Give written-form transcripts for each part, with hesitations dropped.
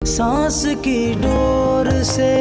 सांस की डोर से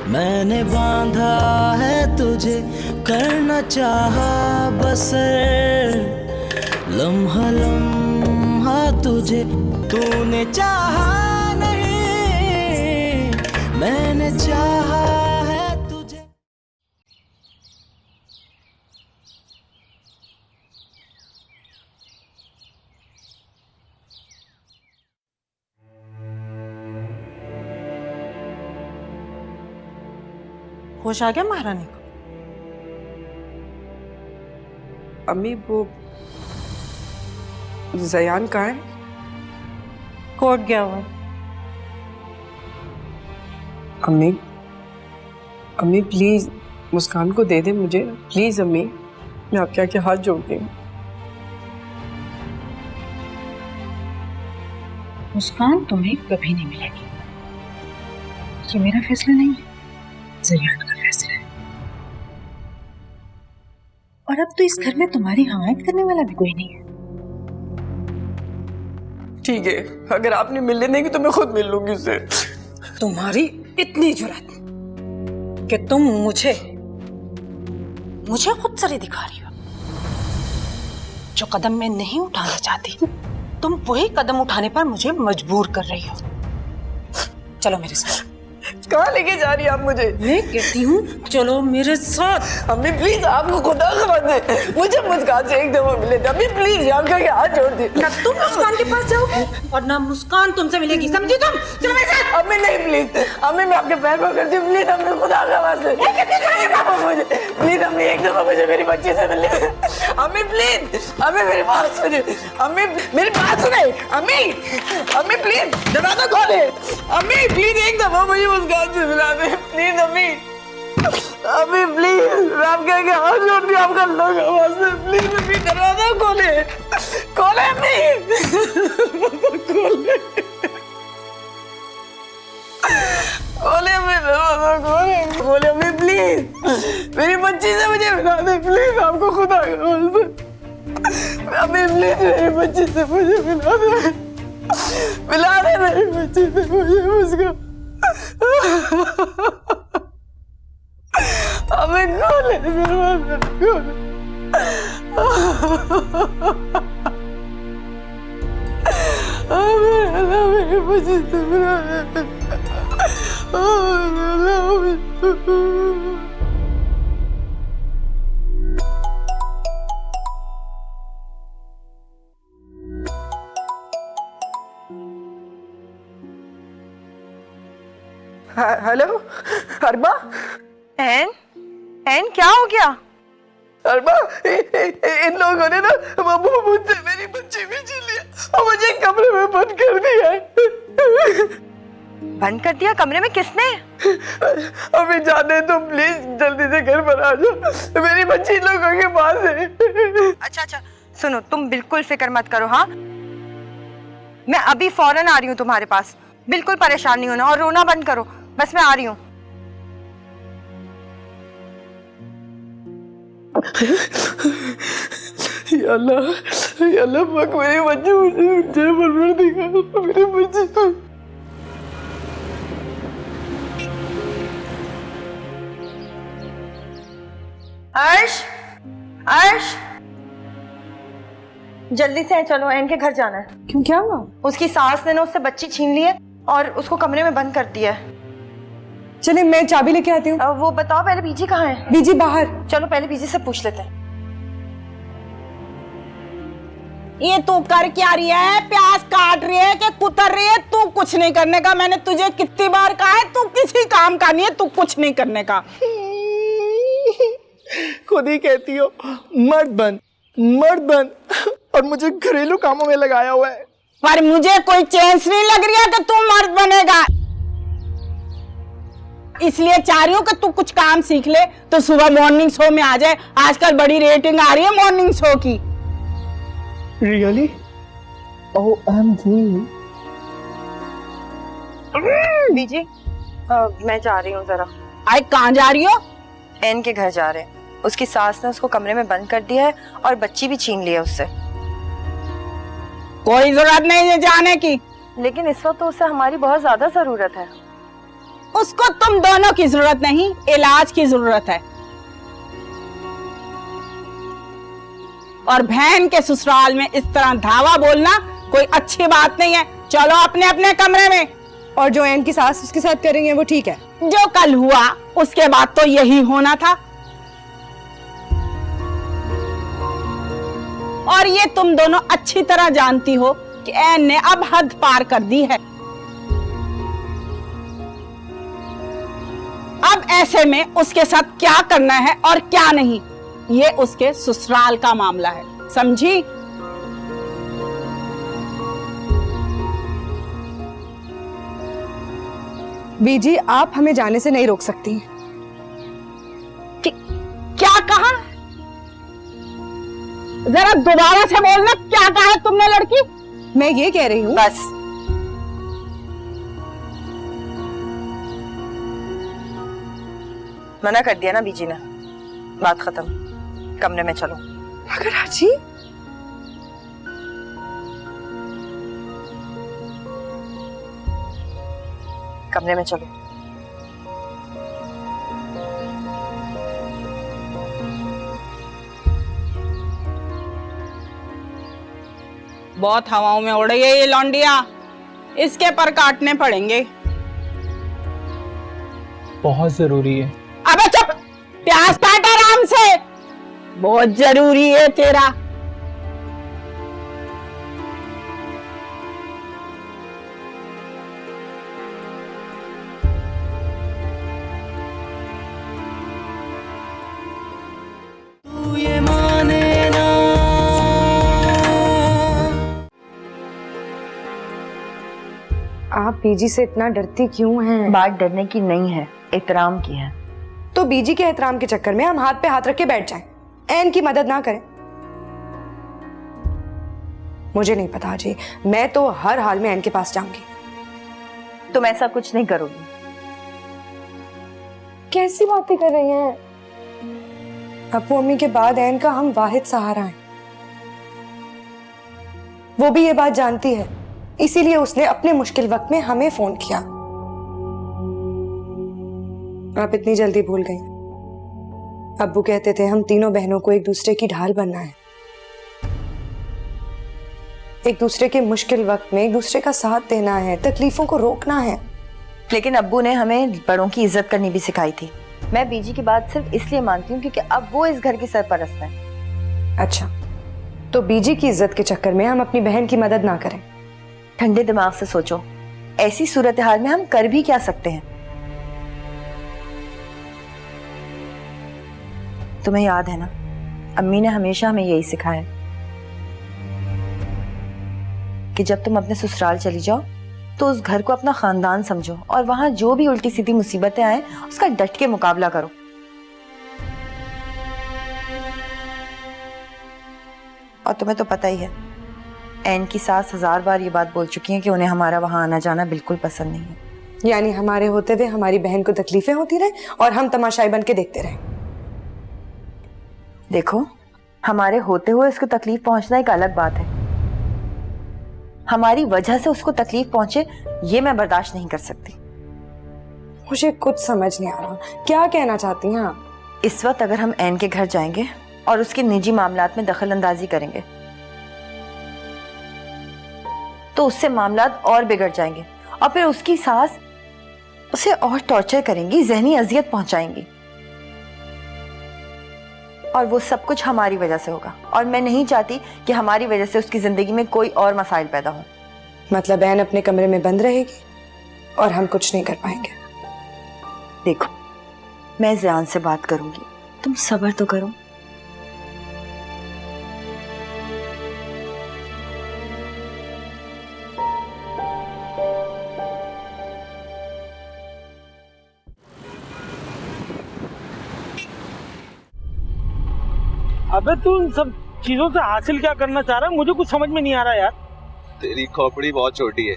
मैंने बांधा है तुझे, करना चाहा बसर लम्हा लम्हा तुझे, तूने चाहा नहीं मैंने चाहा है तुझे। होश आ गया महारानी को? अम्मी वो जयान कहाँ है? कोर्ट गया हुआ। अम्मी अम्मी प्लीज मुस्कान को दे दे मुझे, प्लीज अम्मी, मैं आपके आगे हाथ जोड़ती हूँ। मुस्कान तुम्हें कभी नहीं मिलेगी। ये मेरा फैसला नहीं है, जयान का फैसला है। और अब तो इस घर में तुम्हारी हमायत करने वाला भी कोई नहीं है। ठीक है, अगर आपने मिलने नहीं की तो मैं खुद मिल लूंगी उससे। तुम्हारी इतनी जुर्रत कि तुम मुझे खुद सरी दिखा रही हो। जो कदम मैं नहीं उठाना चाहती तुम वही कदम उठाने पर मुझे मजबूर कर रही हो। चलो मेरे साथ। कहाँ लेके जा रही है आप मुझे? मैं कहती हूँ चलो मेरे साथ। अम्मी प्लीज, आपको खुदा खबर दे, मुझे मुस्कान से एक दफा मिले थे। अम्मी प्लीज आपका के हाथ जोड़ दी। ना तुम मुस्कान के पास जाओगी और ना मुस्कान तुमसे मिलेगी, समझी तुम? चलो मेरे साथ। अम्मी नहीं प्लीज, अम्मी मैं आपके पैर पकड़ती हूँ, प्लीज अम्मी खुदा खबर दे मुझे, प्लीज अम्मी एक दफा मुझे मेरी बच्ची से मिले। अम्मी प्लीज, अम्मी मेरी बात सुने, अम्मी मेरी बात सुने, अम्मी अम्मी प्लीज दरवाजा खोले, अम्मी प्लीज एक दफा मुझे मुस्कान से मिला दे, प्लीज अम्मी, अम्मी प्लीज, मैं आपके आगे हाथ जोड़ती हूँ आपका लोग आवाज से, प्लीज अम्मी दरवाजा खोले, खोले अम्मी, खोले खोले अम्मी दरवाजा खोले, खोले अम्मी प्लीज, मेरी बच्ची से मुझे मिला दे, प्लीज आपको खुदा का वास्ता, अम्मी प्लीज मेरी बच्ची से मुझे मिला दे, मिला दे मेरी बच्ची से मुझे उसको। अबे खोले दरवाजा खोले, अबे अल्लाह मेरी बच्ची से मिला दे, हेलो अरबा। एन क्या हो गया? अरबा इन लोगों ने ना मुझसे मेरी बच्ची भी छीन लिया और मुझे कमरे में बंद कर दिया है। बंद कर दिया? कमरे में किसने? अभी जाने तो प्लीज जल्दी से घर पर आ जाओ, मेरी बच्ची इन लोगों के पास है। अच्छा सुनो, तुम बिल्कुल फिक्र मत करो। हाँ, मैं अभी फौरन आ रही हूँ तुम्हारे पास। बिल्कुल परेशान नहीं होना और रोना बंद करो, बस मैं आ रही हूँ। या अल्लाह पाक मेरी बच्ची मुझे बरबर दिखा, मेरी बच्ची को। अर्श जल्दी से चलो, एन के घर जाना है। क्यों, क्या हुआ? उसकी सास ने ना उससे बच्ची छीन ली है और उसको कमरे में बंद कर दिया है। चले मैं चाबी लेके आती हूँ। वो बताओ पहले बीजी कहाँ है? बीजी बाहर। चलो पहले बीजी से पूछ लेते हैं। ये तू कर क्या रही है? प्याज काट रही है कि कुतर रही है? तू कुछ नहीं करने का। मैंने तुझे कितनी बार कहा है तू किसी काम का नहीं है, तू कुछ नहीं करने का। खुद ही कहती हो मर्द बन और मुझे घरेलू कामों में लगाया हुआ है। पर मुझे कोई चेंज नहीं लग रही है कि तू मर्द बनेगा, इसलिए चाह रही हूँ कि तू कुछ काम सीख ले तो सुबह मॉर्निंग शो में आ जाए। आजकल बड़ी रेटिंग आ रही है मॉर्निंग शो की। रियली? OMG। बीजी मैं जा रही हूँ जरा। आई कहाँ जा रही हो? एन के घर जा रहे हैं। उसकी सास ने उसको कमरे में बंद कर दिया है और बच्ची भी छीन ली है उससे। कोई जरूरत नहीं है जाने की, लेकिन इस वक्त तो उसे हमारी बहुत ज्यादा जरूरत है। उसको तुम दोनों की जरूरत नहीं, इलाज की जरूरत है। और बहन के ससुराल में इस तरह धावा बोलना कोई अच्छी बात नहीं है। चलो अपने अपने कमरे में। और जो एन की सास उसके साथ करेंगे वो ठीक है। जो कल हुआ उसके बाद तो यही होना था। और ये तुम दोनों अच्छी तरह जानती हो कि एन ने अब हद पार कर दी है। अब ऐसे में उसके साथ क्या करना है और क्या नहीं, ये उसके ससुराल का मामला है, समझी? बीजी, आप हमें जाने से नहीं रोक सकती। क्या कहा? जरा दोबारा से बोलना, क्या कहा है तुमने लड़की? मैं ये कह रही हूँ बस मना कर दिया ना बीजी ने, बात खत्म। कमरे में चलो। मगर हाजी, कमरे में चलो। बहुत हवाओं में उड़ रही है ये लौंडिया, इसके पर काटने पड़ेंगे। बहुत जरूरी है। अबे चुप, प्याज काट आराम से, बहुत जरूरी है तेरा। तू ये माने ना। आप बीजी से इतना डरती क्यों हैं? बात डरने की नहीं है, एहतराम की है। तो बीजी के एहतराम के चक्कर में हम हाथ पे हाथ रख के बैठ जाएं, एन की मदद ना करें। मुझे नहीं पता जी, मैं तो हर हाल में एन के पास जाऊंगी। तुम ऐसा कुछ नहीं करोगी। कैसी बातें कर रही हैं? अप्पू अम्मी के बाद एन का हम वाहिद सहारा हैं। वो भी ये बात जानती है, इसीलिए उसने अपने मुश्किल वक्त में हमें फोन किया। आप इतनी जल्दी भूल गई। अब्बू कहते थे हम तीनों बहनों को एक दूसरे की ढाल बनना है, एक दूसरे के मुश्किल वक्त में एक दूसरे का साथ देना है, तकलीफों को रोकना है। लेकिन अब्बू ने हमें बड़ों की इज्जत करनी भी सिखाई थी। मैं बीजी की बात सिर्फ इसलिए मानती हूँ क्योंकि अब वो इस घर की सरपरस्त है। अच्छा, तो बीजी की इज्जत के चक्कर में हम अपनी बहन की मदद ना करें। ठंडे दिमाग से सोचो, ऐसी सूरत हाल में हम कर भी क्या सकते हैं? तुम्हें याद है ना, अम्मी ने हमेशा हमें यही सिखाया कि जब तुम अपने ससुराल चली जाओ तो उस घर को अपना खानदान समझो और वहां जो भी उल्टी सीधी मुसीबतें आए उसका डट के मुकाबला करो। और तुम्हें तो पता ही है, एन की सास 1000 बार ये बात बोल चुकी हैं कि उन्हें हमारा वहां आना जाना बिल्कुल पसंद नहीं है। यानी हमारे होते हुए हमारी बहन को तकलीफें होती रहे और हम तमाशाई बन के देखते रहे। देखो, हमारे होते हुए उसको तकलीफ पहुंचना एक अलग बात है, हमारी वजह से उसको तकलीफ पहुंचे ये मैं बर्दाश्त नहीं कर सकती। मुझे कुछ समझ नहीं आ रहा, क्या कहना चाहती हैं आप? इस वक्त अगर हम एन के घर जाएंगे और उसके निजी मामलात में दखल अंदाजी करेंगे तो उससे मामलात और बिगड़ जाएंगे और फिर उसकी सास उसे और टॉर्चर करेंगी, जहनी अजियत पहुंचाएंगी और वो सब कुछ हमारी वजह से होगा। और मैं नहीं चाहती कि हमारी वजह से उसकी जिंदगी में कोई और मसाइल पैदा हो। मतलब बहन अपने कमरे में बंद रहेगी और हम कुछ नहीं कर पाएंगे। देखो, मैं ज़ियान से बात करूंगी, तुम सब्र तो करो। अबे तू इन सब चीजों से हासिल क्या करना चाह रहा है? मुझे कुछ समझ में नहीं आ रहा यार। तेरी खोपड़ी बहुत छोटी है।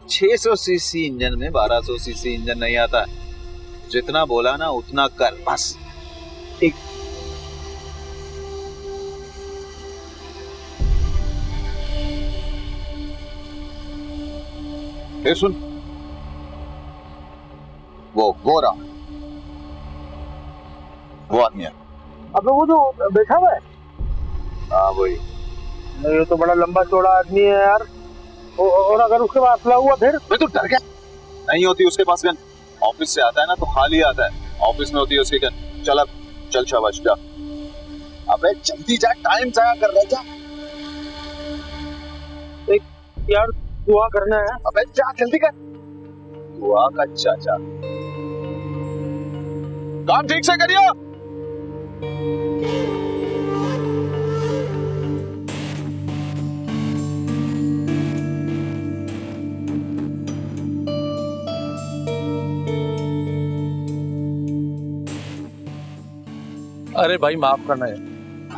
600 सीसी इंजन में 1200 सीसी इंजन नहीं आता। जितना बोला ना उतना कर बस। ठीक। फिर सुन, वो रहा, वो आदमी है। अबे वो जो बैठा हुआ है? हाँ वही। ये तो बड़ा लंबा चौड़ा आदमी है यार। और अगर उसके पास असला हुआ फिर? तू डर गया? नहीं होती उसके पास गन। ऑफिस से आता है ना तो खाली आता है, ऑफिस में होती है उसकी गन। चल अब चल शाबाश जा। अबे जल्दी जा, टाइम जाया कर रहा। जा एक यार दुआ करना है। अबे जा जल्दी कर। दुआ का चाचा, काम ठीक से करियो। अरे भाई माफ करना है।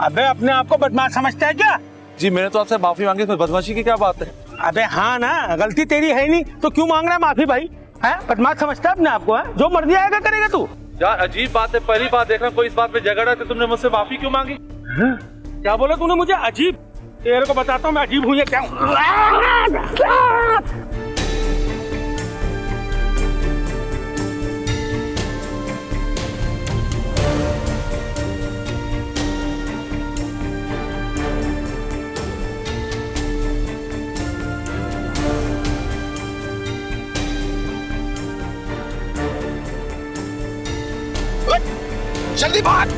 अबे अपने आप को बदमाश समझता है क्या? जी मैंने तो आपसे माफी मांगी, इसमें बदमाशी की क्या बात है? अबे हाँ ना, गलती तेरी है नहीं तो क्यों मांग रहा है माफी भाई? है बदमाश समझता है अपने आप को? है जो मर्जी आएगा करेगा तू। यार अजीब बात है, पहली बार देख रहा कोई इस बात पे झगड़ा है तो तुमने मुझसे माफी क्यों मांगी? क्या बोला तूने मुझे? अजीब? तेरे को बताता हूँ मैं अजीब हूँ या क्या हूँ। जल्दी भाग।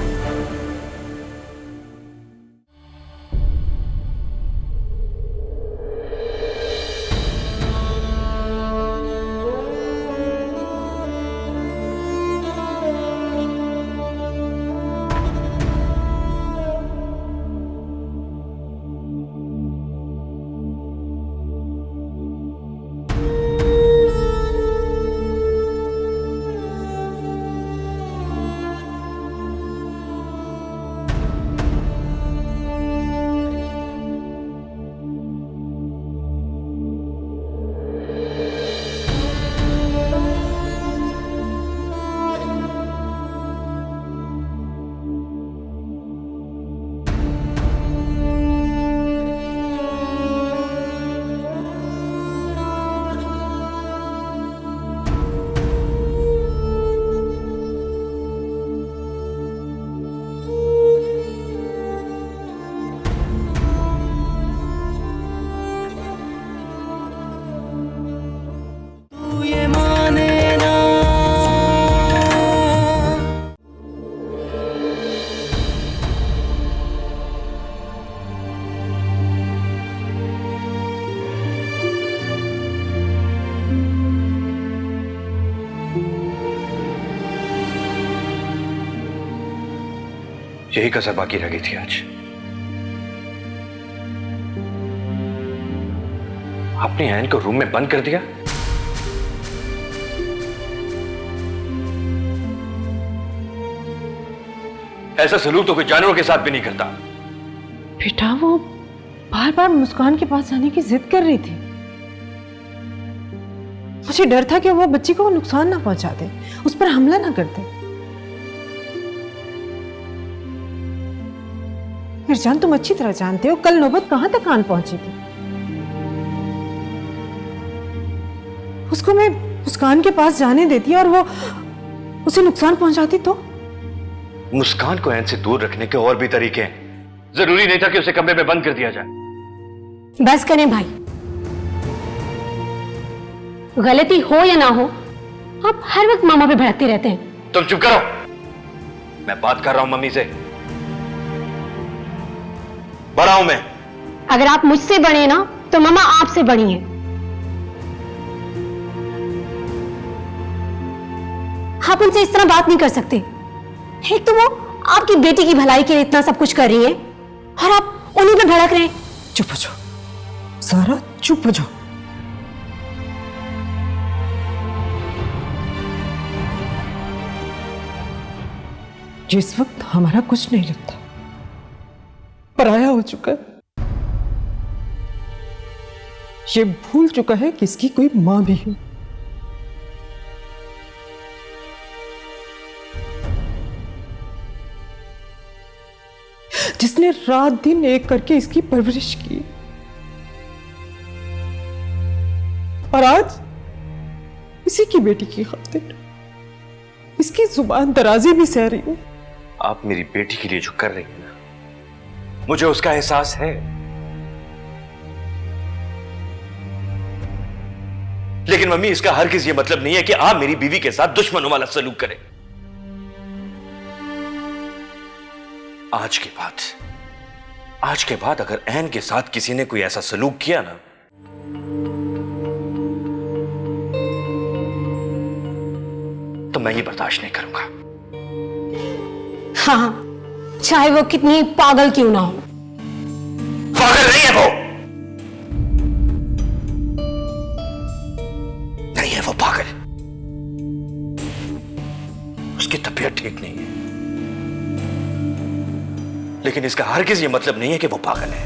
यही कसर बाकी रह गई थी आज। आपने ऐन को रूम में बंद कर दिया। ऐसा सलूक तो कोई जानवरों के साथ भी नहीं करता। बेटा वो बार बार मुस्कान के पास जाने की जिद कर रही थी। मुझे डर था कि वो बच्ची को नुकसान ना पहुंचा दे, उस पर हमला ना कर दे। मिर्जान तुम अच्छी तरह जानते हो कल नौबत कहां तक आन पहुंची थी। उसको मैं मुस्कान के पास जाने देती और वो उसे नुकसान पहुंचाती तो? मुस्कान को ऐन से दूर रखने के और भी तरीके हैं। जरूरी नहीं था कि उसे कमरे में बंद कर दिया जाए। बस करें भाई, गलती हो या ना हो आप हर वक्त मामा पे भड़कते रहते हैं। तुम चुप करो, मैं बात कर रहा हूं मम्मी से। बड़ा हूं मैं। अगर आप मुझसे बड़े ना तो मामा आपसे बड़ी हैं। आप उनसे इस तरह बात नहीं कर सकते। एक तो वो आपकी बेटी की भलाई के लिए इतना सब कुछ कर रही है और आप उन्हीं पे भड़क रहे हैं। चुप हो जाओ सारा, चुप हो जाओ। जिस वक्त हमारा कुछ नहीं लगता, पराया हो चुका है। ये भूल चुका है कि इसकी कोई मां भी है। जिसने रात दिन एक करके इसकी परवरिश की, और आज इसी की बेटी की खातिर इसकी जुबान दराजी भी सह रही हूँ। आप मेरी बेटी के लिए जो कर रही हैं ना, मुझे उसका एहसास है। लेकिन मम्मी, इसका हरगिज ये मतलब नहीं है कि आप मेरी बीवी के साथ दुश्मनों वाला सलूक करें। आज के बाद अगर ऐन के साथ किसी ने कोई ऐसा सलूक किया ना, तो मैं ये बर्दाश्त नहीं करूंगा। हाँ, चाहे वो कितनी पागल क्यों ना हो। पागल नहीं है वो, नहीं है वो पागल। उसकी तबीयत ठीक नहीं है, लेकिन इसका हरगिज ये मतलब नहीं है कि वो पागल है।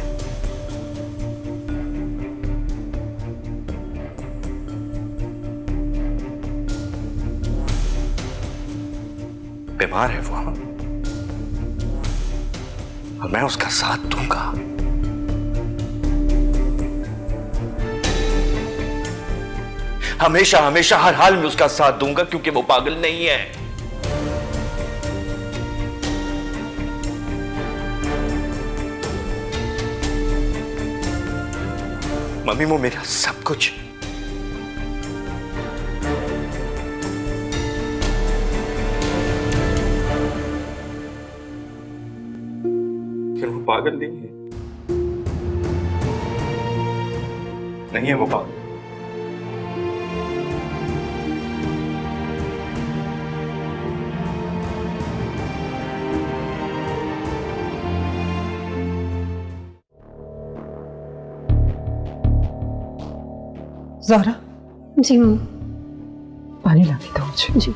बीमार है वो, और मैं उसका साथ दूंगा। हमेशा हमेशा हर हाल में उसका साथ दूंगा, क्योंकि वो पागल नहीं है। मम्मी, वो मेरा सब कुछ। वो पागल नहीं है, नहीं है वो पागल। ज़ारा, जी मम्मी। पानी ला के दो मुझे। जी।